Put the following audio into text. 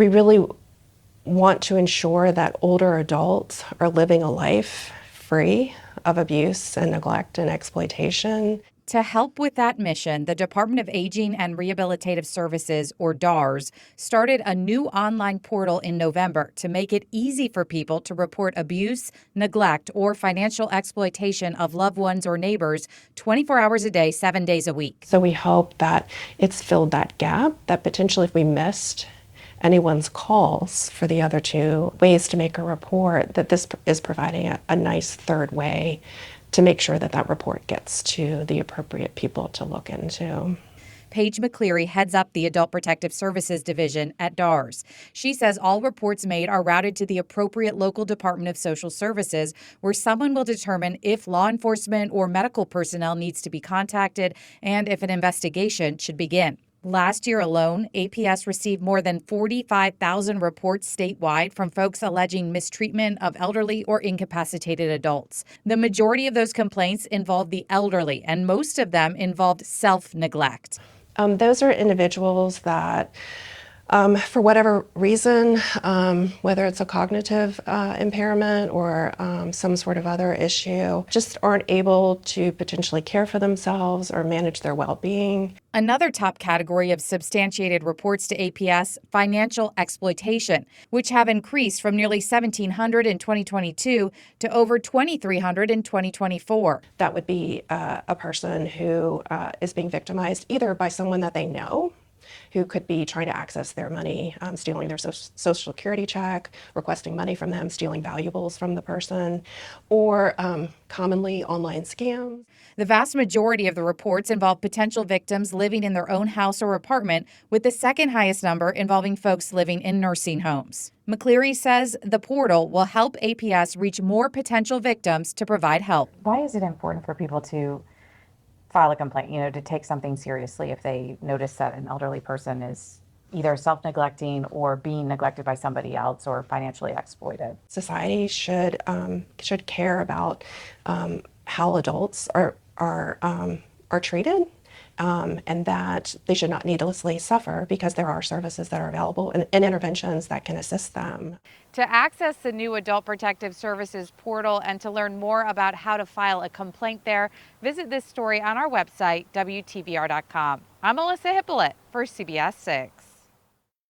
We really want to ensure that older adults are living a life free of abuse and neglect and exploitation. To help with that mission, the Department of Aging and Rehabilitative Services, or DARS, started a new online portal in November to make it easy for people to report abuse, neglect, or financial exploitation of loved ones or neighbors 24 hours a day, 7 days a week. So we hope that it's filled that gap, that potentially if we missed anyone's calls for the other two ways to make a report, that this is providing a nice third way to make sure that that report gets to the appropriate people to look into. Paige McCleary heads up the Adult Protective Services Division at DARS. She says all reports made are routed to the appropriate local Department of Social Services, where someone will determine if law enforcement or medical personnel needs to be contacted and if an investigation should begin. Last year alone, APS received more than 45,000 reports statewide from folks alleging mistreatment of elderly or incapacitated adults. The majority of those complaints involved the elderly, and most of them involved self-neglect. Those are individuals that, for whatever reason, whether it's a cognitive impairment or some sort of other issue, just aren't able to potentially care for themselves or manage their well-being. Another top category of substantiated reports to APS, financial exploitation, which have increased from nearly 1,700 in 2022 to over 2,300 in 2024. That would be a person who is being victimized either by someone that they know, who could be trying to access their money, stealing their social security check, requesting money from them, stealing valuables from the person, or commonly online scams. The vast majority of the reports involve potential victims living in their own house or apartment, with the second highest number involving folks living in nursing homes. McCleary says the portal will help APS reach more potential victims to provide help. Why is it important for people to file a complaint, to take something seriously if they notice that an elderly person is either self-neglecting or being neglected by somebody else or financially exploited? Society should care about how adults are treated, and that they should not needlessly suffer because there are services that are available and interventions that can assist them. To access the new Adult Protective Services portal and to learn more about how to file a complaint there, visit this story on our website, WTVR.com. I'm Melissa Hippolyte for CBS 6.